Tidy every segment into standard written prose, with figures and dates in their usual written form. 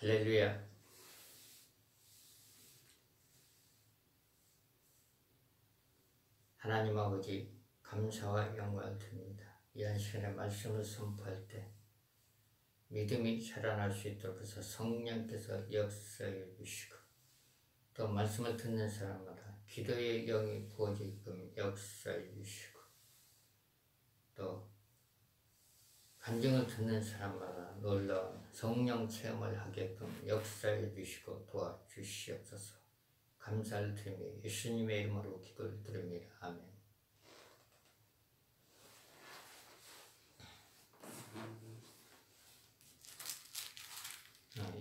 할렐루야. 하나님 아버지 감사와 영광을 드립니다. 이 한 시간에 말씀을 선포할 때 믿음이 자라날 수 있도록 해서 성령께서 역사해 주시고, 또 말씀을 듣는 사람마다 기도의 영이 부어지게끔 역사해 주시고, 또 간증을 듣는 사람마다 놀라운 성령 체험을 하게끔 역사해 주시고 도와주시옵소서. 감사를 드리며 예수님의 이름으로 기도를 드립니다. 아멘.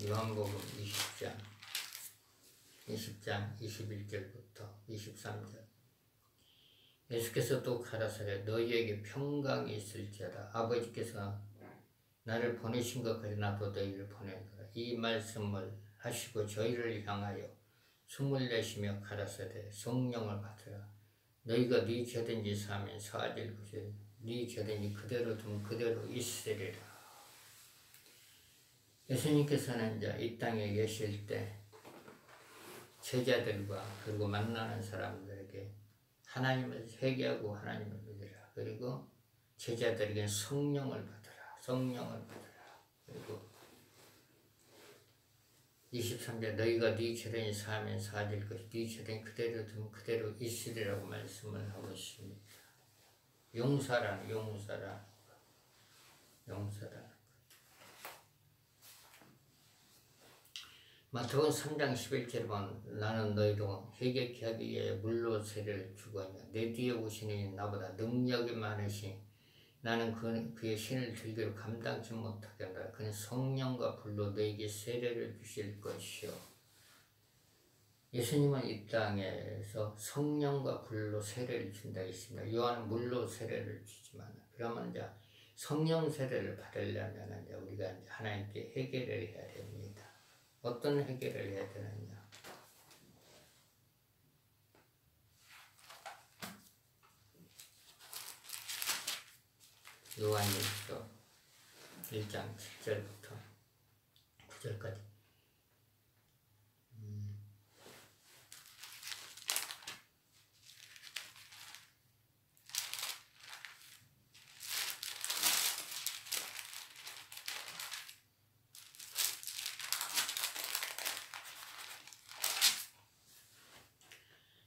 요한복음 20장 21절부터 23절. 예수께서 또 가라사대 너희에게 평강이 있을지어다. 아버지께서 나를 보내신 것 같이 나도 너희를 보내노라. 이 말씀을 하시고 저희를 향하여 숨을 내쉬며 가라사대 성령을 받으라. 너희가 네 죄든지 사하면 사하질 것이요 네 죄든지 그대로 두면 그대로 있으리라. 예수님께서는 이제 이 땅에 계실 때 제자들과 그리고 만나는 사람들에게 하나님을 회개하고 하나님을 믿으라. 그리고 제자들에게 성령을 받으라. 성령을 받으라. 그리고 23절 너희가 네 죄든지 사하면 사하질 것이 네 죄든지 그대로 두면 그대로 있으리라고 말씀을 하고 있습니다. 용서라는 마태복음 3장 11절에 보면 나는 너희로 회개케 하기 위해 물로 세례를 주거니와 내 뒤에 오시니 나보다 능력이 많으시 나는 그의 신을 들기로 감당치 못하게 한다. 그는 성령과 불로 너에게 세례를 주실 것이요. 예수님은 이 땅에서 성령과 불로 세례를 준다 했습니다. 요한은 물로 세례를 주지만, 그러면 이제 성령 세례를 받으려면 이제 우리가 이제 하나님께 회개를 해야 됩니다. 어떤 회개를 해야 되느냐? 요한일서 1장 7절부터 9절까지.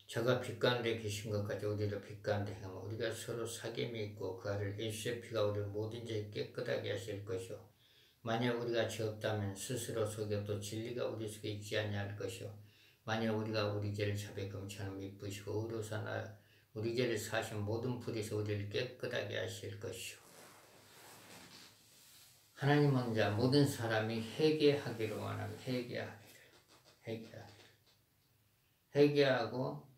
저가 빛 가운데 계신 것 같이 우리도 빛 가운데 행하면 우리가 서로 사귐이 있고 그 아들 예수의 피가 우리를 모든 죄 깨끗하게 하실 것이요. 만약 우리가 죄 없다면 스스로 속여도 진리가 우리 속에 있지 아니할 것이요. 만약 우리가 우리 죄를 자백하면 저는 미쁘시고 의로사나 우리 죄를 사하신 모든 불에서 우리를 깨끗하게 하실 것이요. 하나님은 자 모든 사람이 회개하기를 원합니다. 회개하고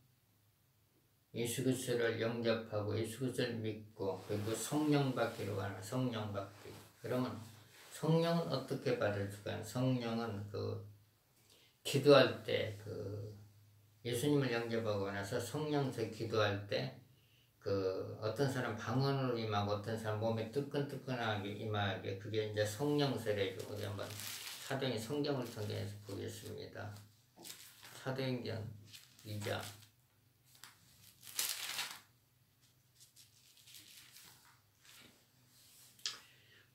예수 그리스도를 영접하고 예수 그리스도를 믿고 그리고 성령 받기로 하는 성령 받기. 그러면 성령은 어떻게 받을 수가? 성령은 기도할 때 예수님을 영접하고 나서 성령서 기도할 때 어떤 사람 방언으로 임하고 어떤 사람 몸에 뜨끈뜨끈하게 임하게, 그게 이제 성령 세례죠. 우리 한번 사도행 성경을 통해서 보겠습니다. 사도행전 2장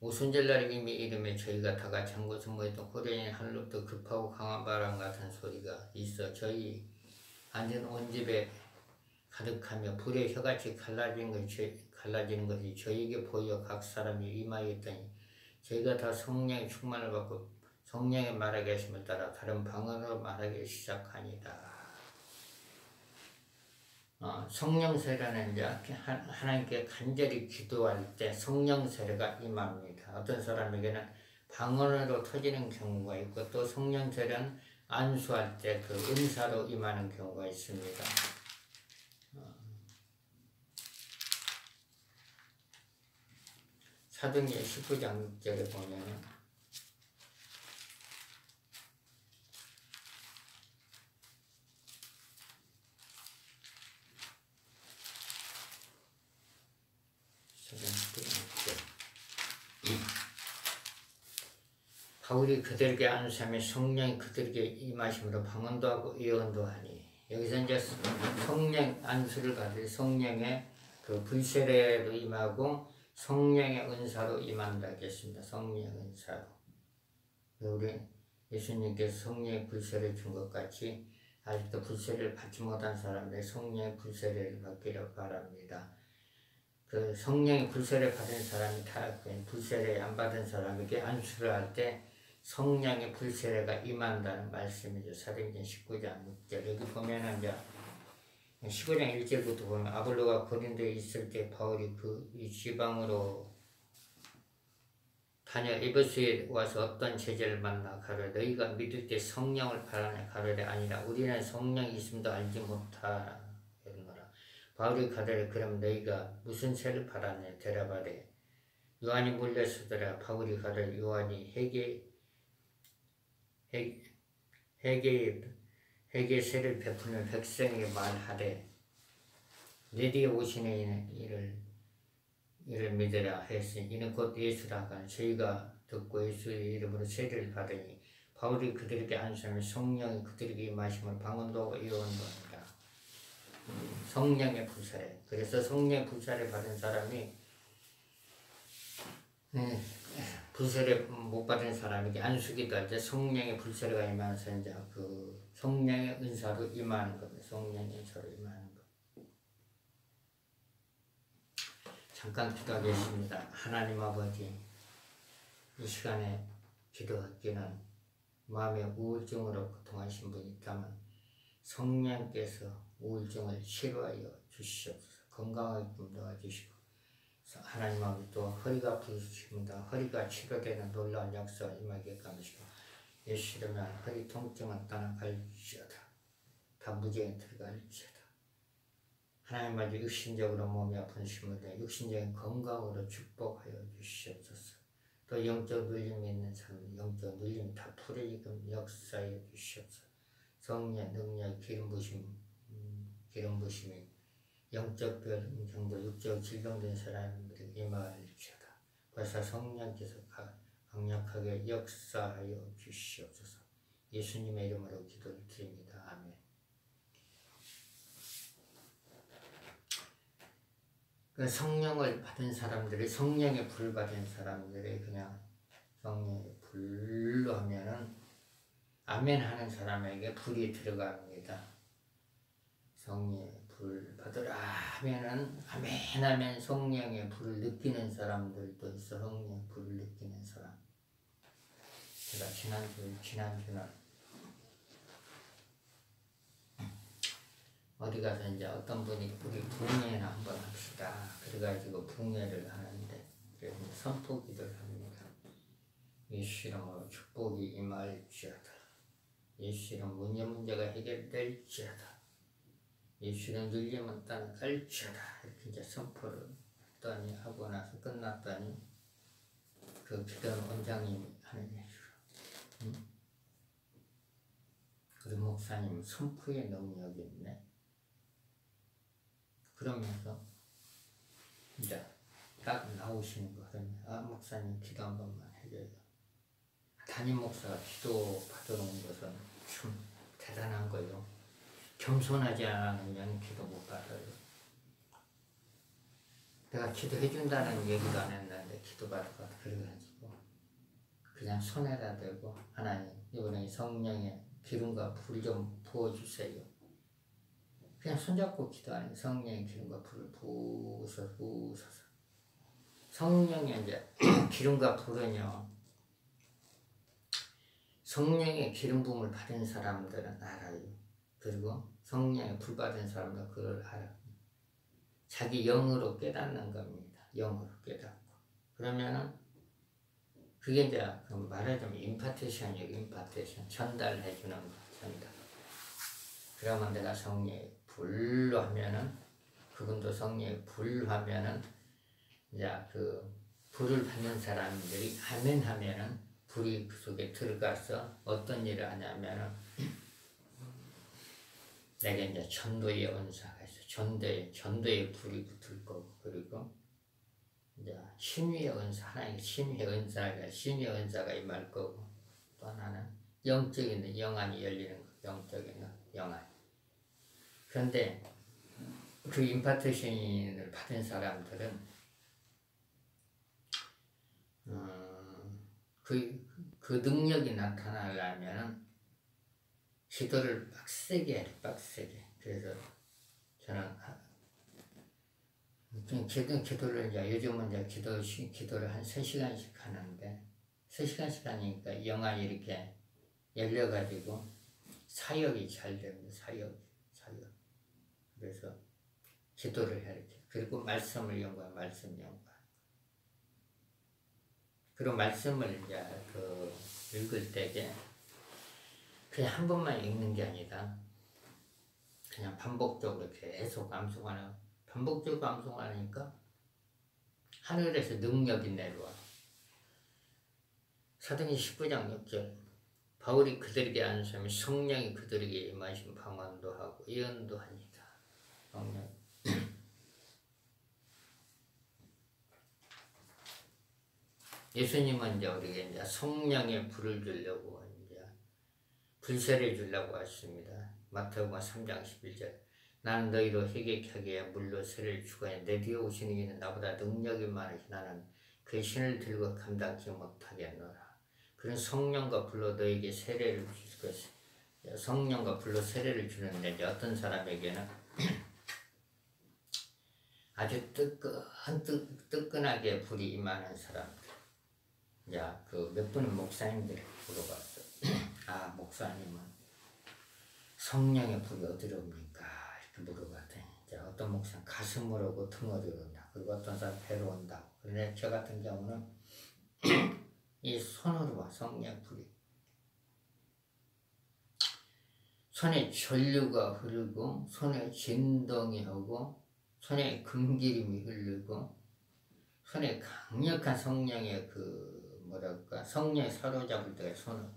오순절날 이미 이름에 저희가 다 같이 한 곳에 모였던 호련히 하늘로부터 급하고 강한 바람 같은 소리가 있어 저희 앉은 온 집에 가득하며 불의 혀같이 갈라지는 것이 저희에게 보여 각 사람이 임하였더니 저희가 다 성령의 충만을 받고 성령의 말하게 하심을 따라 다른 방언으로 말하기 시작하니라. 성령 세례는 이제 하나님께 간절히 기도할 때 성령 세례가 임합니다. 어떤 사람에게는 방언으로 터지는 경우가 있고, 또 성령 세례는 안수할 때 그 은사로 임하는 경우가 있습니다. 사도행전 19장 6절에 보면 바울이 그들에게 안수하며 성령이 그들에게 임하심으로 방언도 하고 예언도 하니, 여기서 이제 성령 안수를 받을 성령의 그 불세례로 임하고 성령의 은사로 임한다 했습니다. 성령의 은사로. 우리 예수님께서 성령의 불세례를 준 것 같이 아직도 불세례를 받지 못한 사람들 성령의 불세례를 받기를 바랍니다. 그 성령의 불세례 받은 사람이 다 불세례 안 받은 사람에게 안수를 할 때 성령의 불세례가 임한다는 말씀이죠. 사도행전 19장 6절. 여기 보면은 이제 15장 1절부터 보면 아볼로가 고린도에 있을 때 바울이 이 지방으로 다녀 에베소에 와서 어떤 제자를 만나 가로되 너희가 믿을 때 성령을 바라냐 가로되 아니라 우리는 성령이 있음도 알지 못하노라. 바울이 가로되 그럼 너희가 무슨 세를 바라냐 대답하되 요한이 물렸으더라. 바울이 가로되 요한이 회개의 세를 베푸는 백성에게 말하되 내 뒤에 오시는 이를 믿으라 했으니 이는 곧 예수라 하거늘 저희가 듣고 예수의 이름으로 세례를 받으니 바울이 그들에게 안수하며 성령이 그들에게 임하심을 방언도 하고 예언도 한다. 성령의 불사례. 그래서 성령의 불사례 받은 사람이 불세례 못 받은 사람에게 안수기도 할 때 성령의 불세례가 임하면서 이제 그 성령의 은사로 임하는 겁니다. 성령의 은사로 임하는 것. 잠깐 기도하겠습니다. 하나님 아버지, 이 시간에 기도하기는 마음의 우울증으로 고통하신 분이 있다면 성령께서 우울증을 치료하여 주시옵소서. 건강하게 도와주시고 하나님 아버지 또 허리가 아프십니다. 허리가 치료되는 놀라운 역사가 임하게 감시고 예수 이름으로 허리 통증은 떠나갈지어다. 다 무죄에 들어갈지어다. 하나님 아버지 육신적으로 몸이 아픈 시민들 육신적인 건강으로 축복하여 주시옵소서. 또 영적 눌림이 있는 사람 영적 눌림 다 풀어지금 역사해 주시옵소서. 성령 능력 기름 부심이 영적 병도 육적 질병된 사람들에게 임할지어다. 벌써 성령께서 강력하게 역사하여 주시옵소서. 예수님의 이름으로 기도를 드립니다. 아멘. 그 성령을 받은 사람들이 성령의 불 받은 사람들이 그냥 성령의 불로 하면은 아멘 하는 사람에게 불이 들어갑니다. 성령의 불 받으라 하면은 아멘 하면 성령의 불을 느끼는 사람들도 있어. 성령의 불을 느끼는 사람. 제가 지난주는 어디 가서 이제 어떤 분이 우리 붕예나 한번 합시다. 그래가지고 붕예를 하는데 선포 기도를 합니다. 예수 이름으로 축복이 임할지어다. 예수 이름 문제가 해결될지어다. 예수 이름 눌림은 떠나갈지어다. 이렇게 이제 선포를 했더니 하고 나서 끝났더니 그 기도는 원장님이 하는 예수로. 우리 목사님 선포의 능력이 있네. 그러면서 이제 딱 나오시는 거 그러면 목사님 기도 한 번만 해줘요. 담임 목사가 기도 받아놓은 것은 참 대단한 거예요. 겸손하지 않으면 기도 못 받아요. 내가 기도해준다는 얘기도 안 했는데 기도 받아가 그래가지고 그냥 손에다 대고 하나님 이번에 성령의 기름과 불 좀 부어주세요. 그냥 손잡고 기도하는 성령의 기름과 불을 부으셔서 성령의 이제 기름과 불은요 성령의 기름 부음을 받은 사람들은 알아요. 그리고 성령의 불 받은 사람들은 그걸 알아요. 자기 영으로 깨닫는 겁니다. 영으로 깨닫고 그러면은 그게 이제 말하자면 임파테이션이에요. 임파테이션 전달해 주는 거 전달. 그러면 내가 성령의 불로 하면은 그분도 성령의 불 하면은 이제 그 불을 받는 사람들이 아멘 하면은 불이 그 속에 들어가서 어떤 일을 하냐면은 내가 이제 전도의 은사가 있어. 전도의 불이 붙을 거고 그리고 이제 신위의 은사 하나님의 신위의 은사가 임할 거고 또 하나는 영적인 영안이 열리는 거, 영적인 영안. 그런데 그 임파테이션을 받은 사람들은 그 능력이 나타나려면 기도를 빡세게 해야 돼, 빡세게. 그래서 저는 기도를 이제 요즘은 이제 기도를 한 3시간씩 하는데 3시간씩 하니까 영안이 이렇게 열려가지고 사역이 잘 됩니다. 사역. 그래서 기도를 해야 돼. 그리고 말씀을 연구해, 말씀 연구. 그리고 말씀을 이제 읽을 때에 그냥 한 번만 읽는 게 아니라 그냥 반복적으로 계속 암송하는, 반복적으로 암송하니까 하늘에서 능력이 내려와. 사도행전 19장 6절 바울이 그들에게 안수하며 성령이 그들에게 임하신 방언도 하고 예언도 하니라. 성령. 예수님은 이제 우리에게 이제 성령의 불을 주려고 이제 불세를 주려고 하십니다. 마태복음 3장 11절 나는 너희로 회개케 하기 위해 물로 세를 주거니 내 뒤에 오시는 이는 나보다 능력이 많으시 나는 그의 신을 들고 감당치 못하겠노라. 그는 성령과 불로 너에게 세례를 주실 것이다. 성령과 불로 세례를 주는데 이제 어떤 사람에게는 아주 뜨끈하게 불이 임하는 사람들. 이제 몇 분의 목사님들이 물어봤어요. 아, 목사님은 성령의 불이 어디로 옵니까? 이렇게 물어봤더니 이제 어떤 목사는 가슴으로 오고 등어리로 온다. 그리고 어떤 사람 배로 온다. 그런데 저 같은 경우는 이 손으로 와, 성령 불이. 손에 전류가 흐르고 손에 진동이 오고 손에 금기름이 흐르고 손에 강력한 성령의 성령에 사로잡을 때가 손을.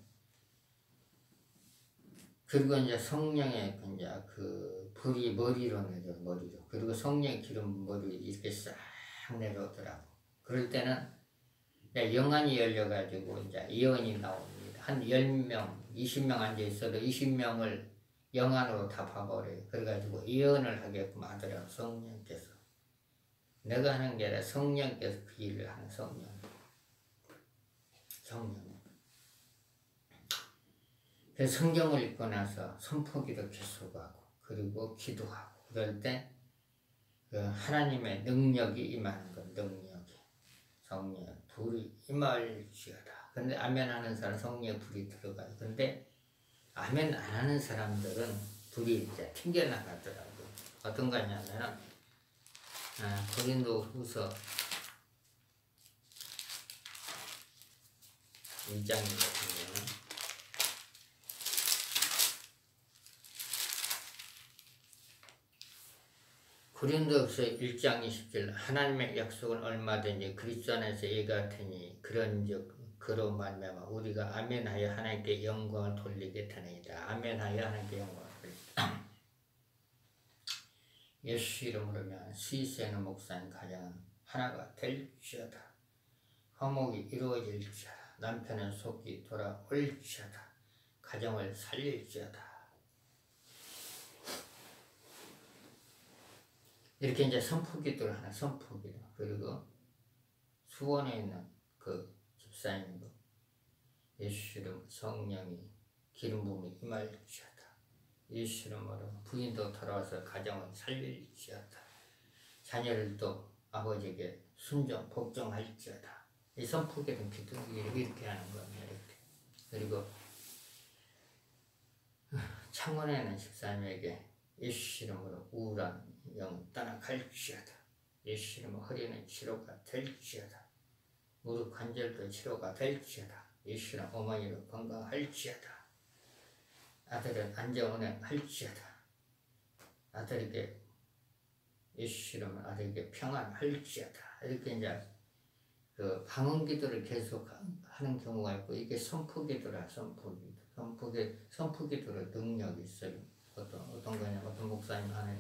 그리고 이제 성령의 이제 불이 머리로 내려, 머리로. 그리고 성령의 기름 머리 이렇게 싹 내려오더라고. 그럴 때는 영안이 열려가지고 이제 예언이 나옵니다. 한 10명, 20명 앉아있어도 20명을 영안으로 다 봐버려요. 그래가지고 예언을 하게끔 하더라고, 성령께서. 내가 하는 게 아니라 성령께서 그 일을 하는 성령. 그래서 성경을 읽고 나서 선포기도 계속하고 그리고 기도하고 그럴 때 하나님의 능력이 임하는 것, 능력이. 성령 불이 임할지어다. 근데 아멘 하는 사람 성령의 불이 들어가요. 근데 아멘 안 하는 사람들은 불이 이제 튕겨나가더라고요. 어떤 거냐면 고린도후서 2장이거든요. 고린도후서 1장 20절 하나님의 약속은 얼마든지 그리스도 안에서 예가 되니 그런즉 그로 말미암아 우리가 아멘하여 하나님께 영광을 돌리게 되나이다. 아멘하여 하나님께 영광을 돌리다. 예수 이름으로면 스위스에는 목사님 가정은 하나가 될지어다. 화목이 이루어질지어다. 남편은 속이 돌아올지어다. 가정을 살릴지어다. 이렇게 이제 선포기도를 하나, 선포기도. 그리고 수원에 있는 그 집사님도 예수 이름 성령이 기름 부음이 임할지어다. 예수 이름으로 부인도 돌아와서 가정을 살릴지어다. 자녀들도 아버지에게 순종, 복종할지어다. 이 선포기도 기도를 이렇게 하는 겁니다. 이렇게. 그리고 창원에 있는 집사님에게 예수 이름으로 우울한 영 떠나갈지어다. 예수 이름으로 허리는 치료가 될지어다. 무릎 관절도 치료가 될지어다. 예수 이름 어머니로 건강할지어다. 아들은 안정운행할지어다. 아들에게 예수 이름으로 아들에게 평안할지어다. 이렇게 이제 방언기도를 계속 하는 경우가 있고 이게 선포기도라. 선포기도로 능력이 있어요. 어떤 거냐면 어떤 목사님 하는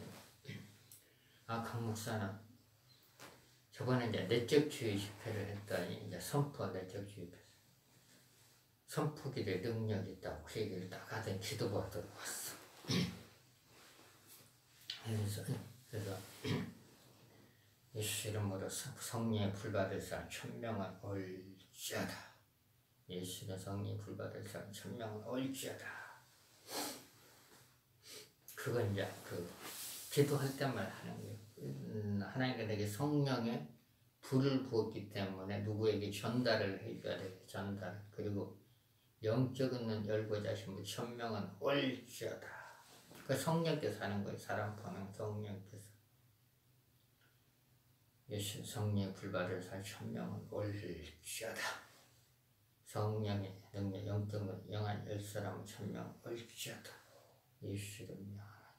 강 목사는 저번에 이제 내적주의 집회를 했더니 이제 내적주의 집회 선포기도의 능력이 있다고 그 얘기를 딱 하던 기도가 들어왔어. 그래서 예수 이름으로 성령의 불받을 사람 1000명은 올지어다. 예수의 성령의 불받을 사람 1000명은 올지어다. 그건 이제 기도할 때만 하는 거예요. 하나님께 내게 성령의 불을 부었기 때문에 누구에게 전달을 해줘야 돼. 전달. 그리고 영적인 눈 열고 자신 1000명은 올지어다. 그 성령께서 하는 거예요. 사람 보는 성령께서. 예수 성령의 불받을 사람 1000명은 올지어다. 성령의 능력 영적인 영한 10사람은 1000명 올지어다. 예수 이름 명하나니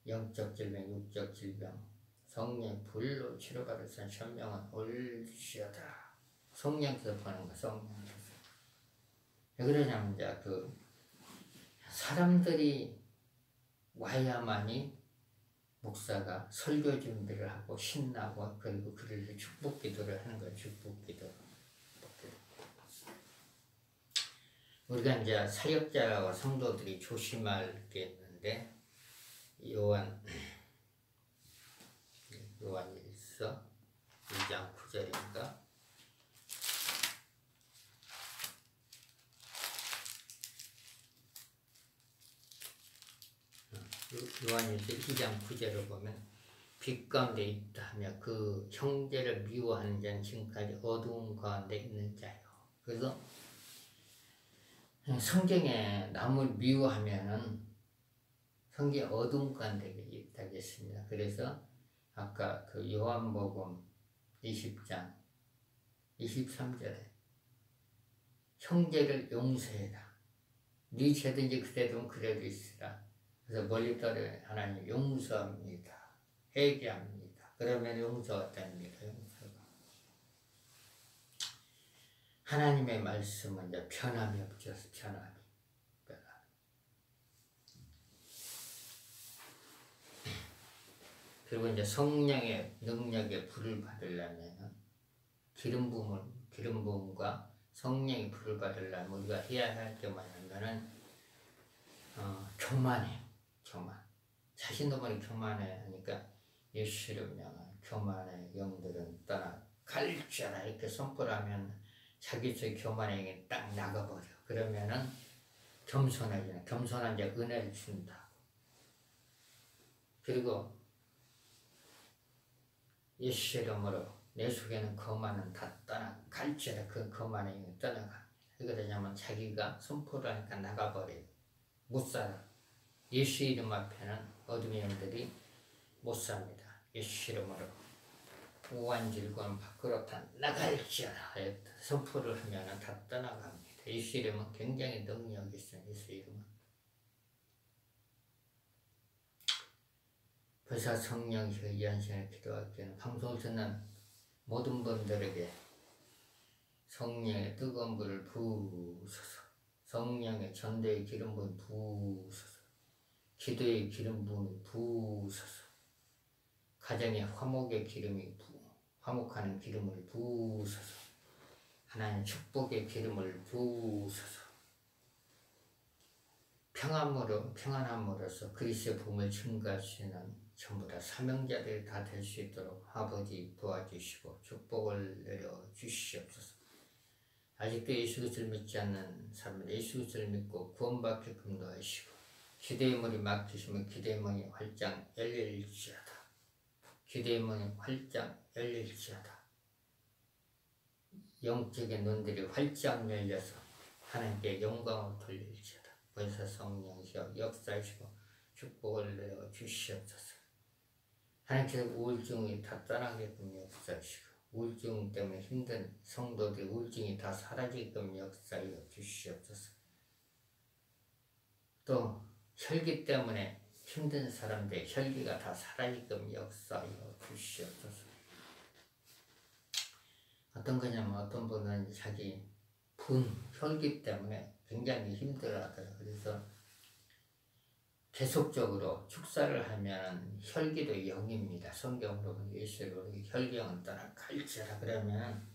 영적 질병 육적 질병 성령의 불로 치료받을 사람 1000명은 올지어다. 성령께서 보는 거. 성령께서. 왜 그러냐면 이제 사람들이 와야만이 목사가 설교 준비를 하고 신나고 그리고 그를 축복 기도를 하는 거예요. 축복 기도. 우리가 이제 사역자와 성도들이 조심할 게 있는데 요한일서 2장 9절인가? 요한일서 2장 9절을 보면 빛 가운데 있다 하며 그 형제를 미워하는 자는 지금까지 어두운 가운데 있는 자요. 그래서 성경에 남을 미워하면은 성경에 어두운 가운데 있다겠습니다. 그래서 아까 요한복음 20장 23절에 형제를 용서해라. 네 죄든지 그대든 그래도 있으라. 그래서 멀리 떨어 하나님 용서합니다. 회개합니다. 그러면 용서가 됩니다. 용서가. 하나님의 말씀은 이제 변함이 없죠. 변함이. 그리고 이제 성령의 능력에 불을 받으려면 기름 부음과 성령의 불을 받으려면 우리가 해야 할 게 뭐냐면은 교만해요. 교만. 자신도 모르게 교만해 하니까 예수 이름 명한 교만의 영들은 떠나 갈지어다 이렇게 선포를 하면 자기 속의 교만의 영이 딱 나가버려. 그러면은 겸손해지는 겸손한 자 은혜를 준다. 그리고 예수 이름으로 내 속에는 거만은 다 떠나 갈지어다. 그 거만의 영이 떠나갑니다. 왜 그러냐면 자기가 선포를 하니까 나가버려요. 못 살아. 예수 이름 앞에는 어둠의 영들이 못 삽니다. 예수 이름으로 우한 질고는 밖으로 다 나갈지어다. 선포를 하면 다 떠나갑니다. 예수 이름은 굉장히 능력이 있어요. 예수 이름은. 그래서 성령이여 이 한 시간에 기도할 때는 방송을 듣는 모든 분들에게 성령의 뜨거운 불을 부으소서. 성령의 전도의 기름 부음 부으소서. 기도의 기름 부음이 부으소서. 가정의 화목의 기름이 화목하는 기름을 부으소서. 하나님 축복의 기름을 부으소서. 평안함으로써 그리스도의 복음을 증거할 수 있는 전부 다 사명자들이 다 될 수 있도록 아버지 도와주시고 축복을 내려주시옵소서. 아직도 예수 그리스도를 믿지 않는 사람들 예수 그리스도를 믿고 구원받게끔 도와주시고 기도의 문이 막히시면 기도의 문이 활짝 열릴지어다. 기도의 문이 활짝 열릴지어다. 영적인 눈들이 활짝 열려서 하나님께 영광을 돌릴지어다. 벌써 성령이시여 역사하시고 축복을 내려주시옵소서. 하나님께서 우울증이 다 떠나게끔 역사하시고 우울증 때문에 힘든 성도들의 우울증이 다 사라지게끔 역사하여 주시옵소서. 또 혈기 때문에 힘든 사람들의 혈기가 다 사라지게끔 역사하여 주시옵소서. 어떤 거냐면 어떤 분은 자기 혈기 때문에 굉장히 힘들어하더라고요. 그래서 계속적으로 축사를 하면 혈기도 0입니다. 성경으로 보니 예수로 혈기형은 떠나 갈지어다. 그러면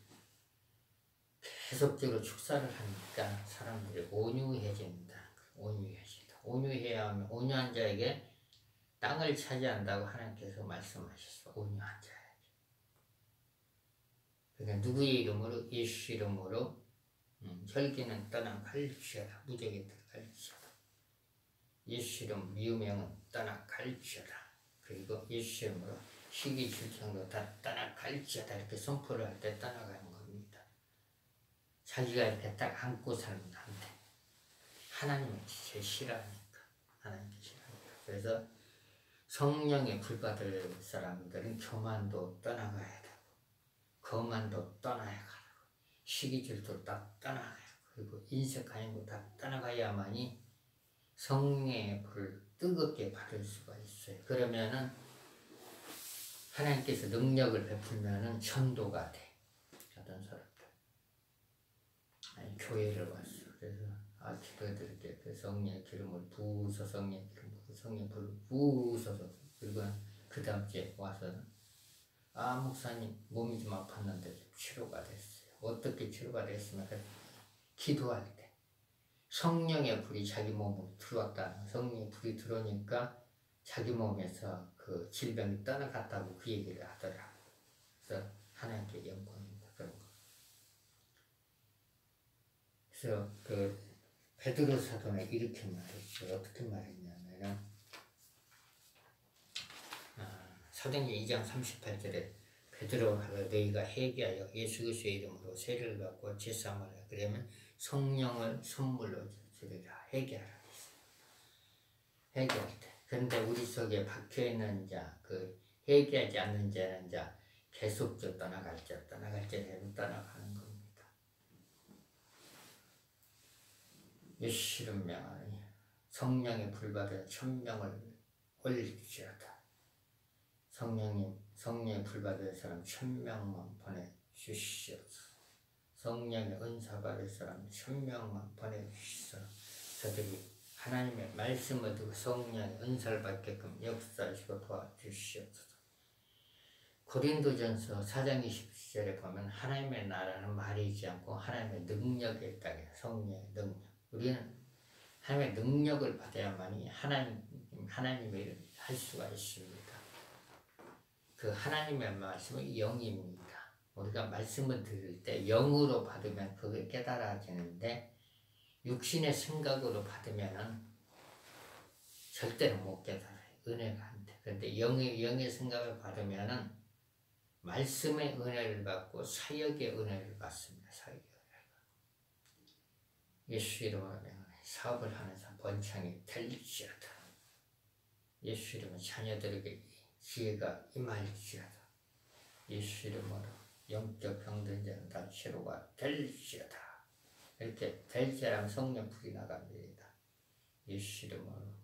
계속적으로 축사를 하니까 사람들이 온유해진다. 온유해진다. 온유해야 하면 온유한 자에게 땅을 차지한다고 하나님께서 말씀하셨어. 온유한 자에게. 그러니까 누구의 이름으로? 예수 이름으로 혈기는 떠나갈지어다. 무적이 들어갈지어다. 예수 이름 미우명은 떠나갈지어다. 그리고 예수 이름으로 시기 질병도 다 떠나갈지어다. 이렇게 선포를 할 때 떠나가는 겁니다. 자기가 이렇게 딱 안고 살면 안 돼. 하나님은 제일 싫어하니까. 하나님이 싫어하니까. 그래서 성령의 불받을 사람들은 교만도 떠나가야 되고, 거만도 떠나야 가고, 시기질도 다 떠나야 하고, 그리고 인색하는 거 다 떠나가야만이 성령의 불을 뜨겁게 받을 수가 있어요. 그러면은 하나님께서 능력을 베풀면은 전도가 돼. 어떤 사람들. 아니, 교회를 왔어. 그래서 기도해드릴게. 그 성령의 기름을 부으서 성령의 기름을 성령의 불을 부으셔서 그리고 그 다음 주에 와서 목사님 몸이 좀 아팠는데 좀 치료가 됐어요. 어떻게 치료가 됐으면 기도할 때 성령의 불이 자기 몸으로 들어왔다. 성령의 불이 들어오니까 자기 몸에서 그 질병이 떠나갔다고 그 얘기를 하더라. 그래서 하나님께 영광입니다. 그런 거. 그래서 그 베드로 사도는 이렇게 말했어요. 어떻게 말했냐면은 사도행전 2장 38절에 베드로가 너희가 회개하여 예수 그리스도의 이름으로 세례를 받고 제사함을 하라. 그러면 성령을 선물로 주리라. 회개하라. 회개할 때. 그런데 우리 속에 박혀있는 자, 그 회개하지 않는 자는 자 계속적으로 떠나갈 자 계속 떠나가는 겁니다. 예수를 명하니 성령의 불받은 천명을 올릴지어다. 성령의 불받을 사람 1000명만 보내주시옵소서. 성령의 은사 받을 사람 1000명만 보내주시옵소서. 저들이 하나님의 말씀을 듣고 성령의 은사를 받게끔 역사하시고 도와주시옵소서. 고린도전서 4장 20절에 보면 하나님의 나라는 말이지 않고 하나님의 능력에 있다. 성령의 능력. 우리는 하나님의 능력을 받아야만이 하나님의 일을 할 수가 있습니다. 그 하나님의 말씀은 영입니다. 우리가 말씀을 들을 때 영으로 받으면 그게 깨달아지는데 육신의 생각으로 받으면은 절대로 못 깨달아요. 은혜가 안 돼. 그런데 영의 생각을 받으면은 말씀의 은혜를 받고 사역의 은혜를 받습니다. 사역의 은혜를 받고. 예수 이름으로 사업을 하는 사람 번창이 될지어다. 예수 이름은 자녀들에게 지혜가 임할지어다. 예수 이름으로 영적 병든 자는 다 치료가 될지어다. 이렇게 될지라면 성령 불이 나갑니다. 예수 이름으로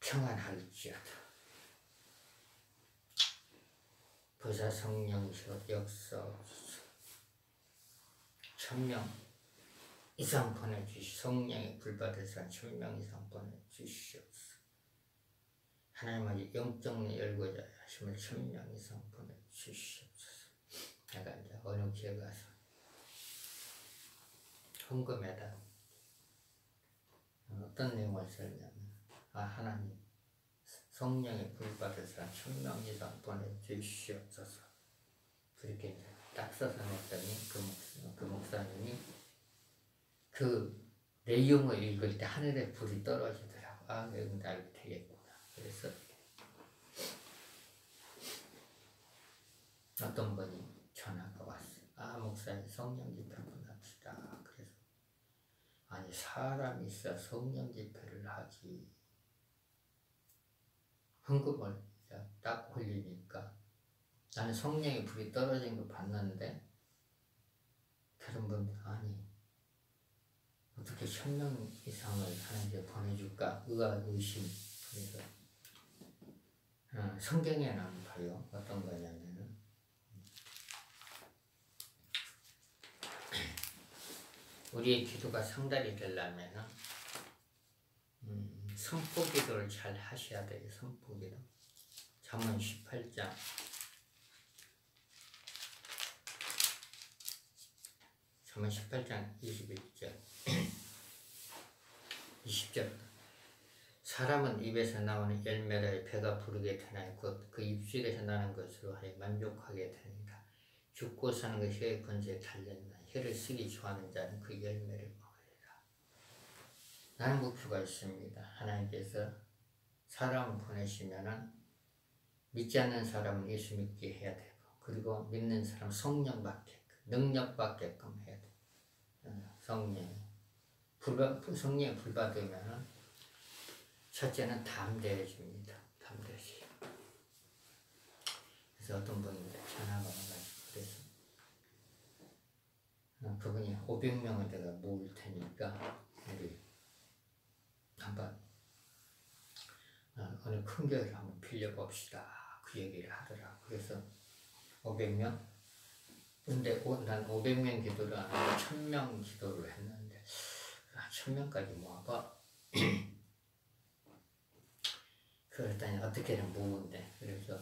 평안할지어다. 보사 성령이시여 역사옵소서. 1000명 이상 보내주시. 성령의 불받을 사람 1000명 이상 보내주시옵소서. 하나님의 영적 눈 열고자 하심을 1000명 이상 보내주시옵소서. 내가 이제 어느 지에 가서 헌금에다 어떤 내용을 쓰냐면 하나님 성령의 불받을 사람 1000명 이상 보내주시옵소서. 그렇게 딱 써서 냈더니 그 목사님이 그 내용을 읽을 때 하늘에 불이 떨어지더라고. 여기 알게 되겠구나. 그래서 어떤 분이 전화가 왔어요. 목사님 성령 집회 한번 합시다. 그래서 아니 사람이 있어 성령 집회를 하지. 헌금을 딱 올리니까 나는 성령의 불이 떨어진 거 봤는데 다른 분들 아니 어떻게 1000명 이상을 하나님께 보내줄까? 의심. 그래서 성경에는 봐요. 어떤 거냐면은 우리의 기도가 성달이 되려면은 선포기도를 잘 하셔야 돼요. 선포기도. 잠언 18장 잠언 18장 21절 20절 사람은 입에서 나오는 열매로 배가 부르게 되나니 곧 그 입술에서 나는 것으로 하여 만족하게 되니라. 죽고 사는 것이 혀의 권세에 달렸나 혀를 쓰기 좋아하는 자는 그 열매를 먹으리라. 나는 목표가 있습니다. 하나님께서 사람을 보내시면은 믿지 않는 사람은 예수 믿게 해야 되고 그리고 믿는 사람 성령 받게끔 능력 받게끔 해야 돼. 성령에 불받으면 첫째는 담대해집니다. 담대해지. 그래서 어떤 분이 전화가 와가지고 그래서 그분이 500명을 내가 모을 테니까 우리 한번 어느 큰 교회를 한번 빌려봅시다. 그 얘기를 하더라. 그래서 500명? 근데 난 500명 기도를 안 하고 1000명 기도를 했는데 1000명까지 모아봐. 그랬더니 어떻게든 모은대. 그래서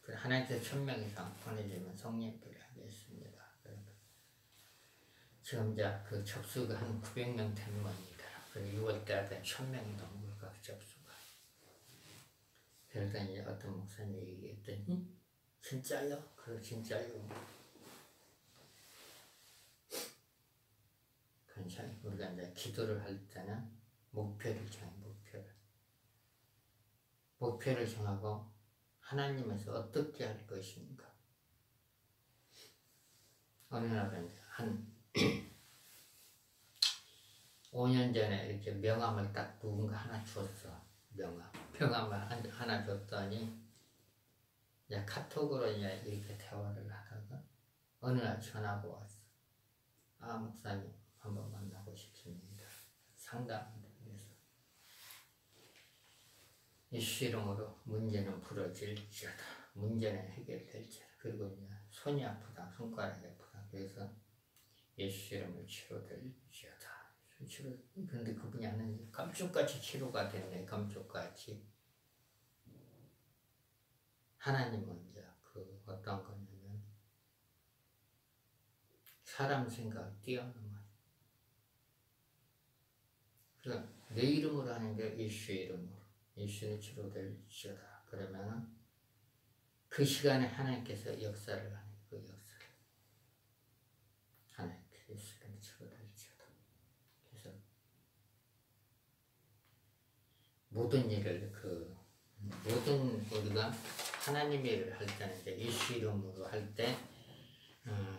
하나님께서 1000명 이상 보내주면 성령교를 하겠습니다. 지금 이제 그 접수가 한 900명 된 겁니다. 그리고 6월달에 1000명이 넘을 것 접수가. 그러더니 어떤 목사님이 얘기했더니 진짜요? 그래 진짜요. 괜찮아요. 우리가 이제 기도를 할 때는 목표를 정해. 목표를 정하고 하나님에서 어떻게 할 것인가. 어느 날은 한 5년 전에 이렇게 명함을 딱 누군가 하나 줬어. 명함을 하나 줬더니 이제 카톡으로 이제 이렇게 대화를 하다가 어느 날 전화가 왔어. 아 목사님 한번 만나고 싶습니다. 상담을 위해서. 예수 이름으로 문제는 풀어질지어다. 문제는 해결될지어다. 그리고 이제 손이 아프다. 손가락이 아프다. 그래서 예수 이름을 치료될지어다. 근데 그분이 하는 감쪽같이 치료가 됐네. 감쪽같이. 하나님은 이제 그 어떤 거냐면 사람 생각을 뛰어넘어요. 그러니까 내 이름으로 하는 게 예수의 이름으로. 예수는 치료될지어다. 그러면은 그 시간에 하나님께서 역사를 하는 그 역사를. 하나님께서 예수는 치료될지어다. 그래서 모든 일을 모든 우리가 하나님의 일을 할 때는 이제 예수 이름으로 할 때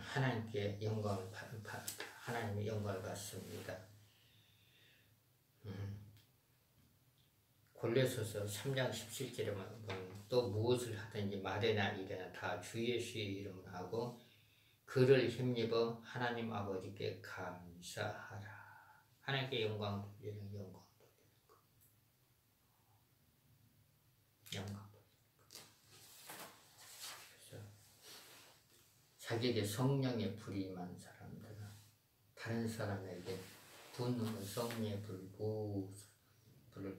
하나님께 영광을 하나님의 영광을 받습니다. 골로새서 3장 17절에 보면 또 무엇을 하든지 말이나 일이나 다 주 예수의 이름으로 하고 그를 힘입어 하나님 아버지께 감사하라. 하나님께 영광 돌리는 영광 돌리는 것. 영광 돌리는 것. 그래서 자기에게 성령의 불이 임한 사람들은 다른 사람에게 분노는 성령의 불을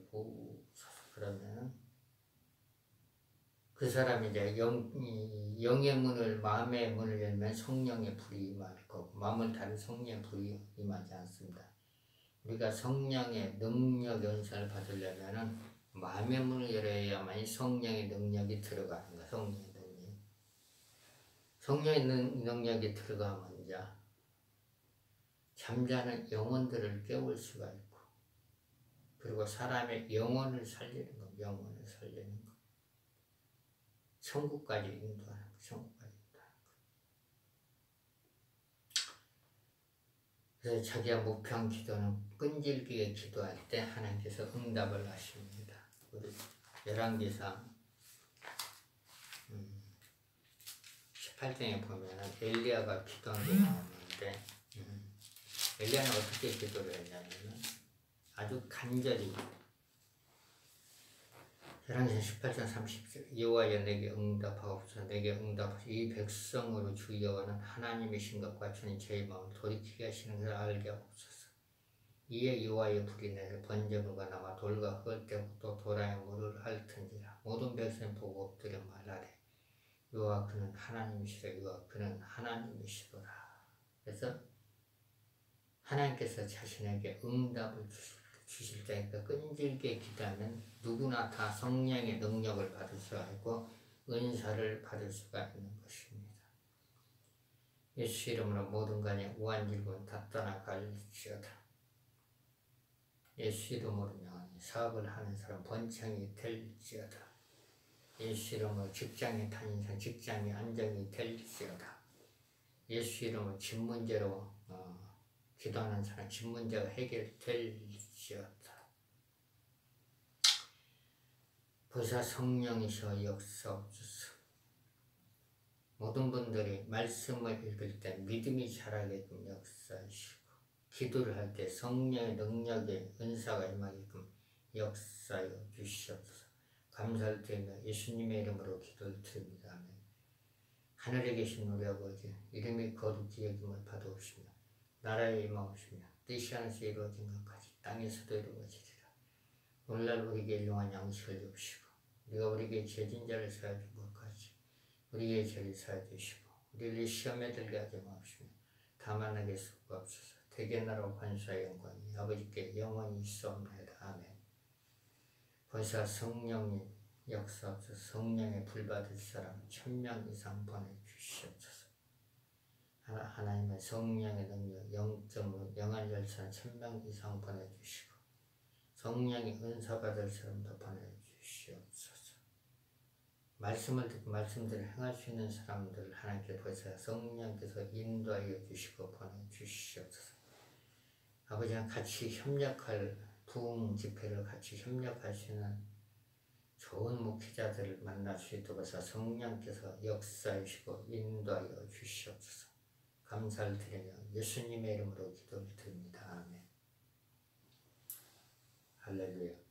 부어서 그러면 그 사람이 이제 영의 문을 마음의 문을 열면 성령의 불이 임할 거고 마음을 닫은 성령의 불이 임하지 않습니다. 우리가 성령의 능력 연설을 받으려면은 마음의 문을 열어야만이 성령의 능력이 들어가는 거야. 성령의 능력이 들어가면 이제 잠자는 영혼들을 깨울 수가 있고 그리고 사람의 영혼을 살리는 거, 영혼을 살리는 거. 천국까지 인도하는 거, 천국까지 인도하는 거. 그래서 자기가 목표한 기도는 끈질기게 기도할 때 하나님께서 응답을 하십니다. 우리 열왕기상 18장에 보면은 엘리야가 기도한 게 나오는데 엘리야는 어떻게 기도를 했냐면은 아주 간절히 열왕기상 18장 30절 여호와여 내게 응답하옵소서. 내게 응답하옵소서. 이 백성으로 주 여호와는 하나님이신 것과 저는 제 마음을 돌이키게 하시는 것을 알게 하옵소서. 이에 여호와의 불이 내려 번제물과 나와 돌과 흙을 떼고 또 도랑에 물을 핥은지라. 모든 백성이 보고 엎드려 말하래. 이와 그는 하나님이시라. 이와 그는 하나님이시더라. 그래서 하나님께서 자신에게 응답을 주실 때니까 끈질게 기도하면 누구나 다 성령의 능력을 받을 수가 있고 은사를 받을 수가 있는 것입니다. 예수 이름으로 모든 간의 우환질문 다 떠나갈지어다. 예수 이름으로 사업을 하는 사람 번창이 될지어다. 예수 이름으로 직장에 다니는 사람 직장이 안정이 될지어다. 예수 이름으로 집 문제로 기도하는 사람 집 문제가 해결될지어다. 보사 성령이셔 역사옵소서. 모든 분들이 말씀을 읽을 때 믿음이 자라게끔 역사하시고 기도를 할 때 성령의 능력의 은사가 임하게끔 역사하여 주시옵소서. 감사를 드리며 예수님의 이름으로 기도를 드립니다. 아멘. 하늘에 계신 우리 아버지 이름이 거룩히 여김을 받아오시며 나라에 임하옵시며 뜻이 하늘에서 이루어진 것까지 땅에서도 이루어지리라. 오늘날 우리에게 일용할 양식을 주시고 우리가 우리에게 죄진 자를 사하여 준 것까지 우리의 죄를 사하여 주시고 우리를 시험에 들게 하지 마옵시며 다만 하게 수고하옵소서. 대개 나라와 관사의 영광이 아버지께 영원히 있사옵나이다. 아멘. 보사 성령님 역사옵소서. 성령의 불 받을 사람 1000명 이상 보내주시옵소서. 하나님의 성령의 능력 0.5 영안 열사람 1000명 이상 보내주시고 성령의 은사 받을 사람도 보내주시옵소서. 말씀을 듣고 말씀대로 행할 수 있는 사람들 하나님께 보셔서 성령께서 인도하여 주시고 보내주시옵소서. 아버지랑 같이 협력할 부흥 집회를 같이 협력할 수 있는 좋은 목회자들을 만날 수 있도록 해서 성령께서 역사하시고 인도하여 주시옵소서. 감사를 드리며 예수님의 이름으로 기도를 드립니다. 아멘. 할렐루야.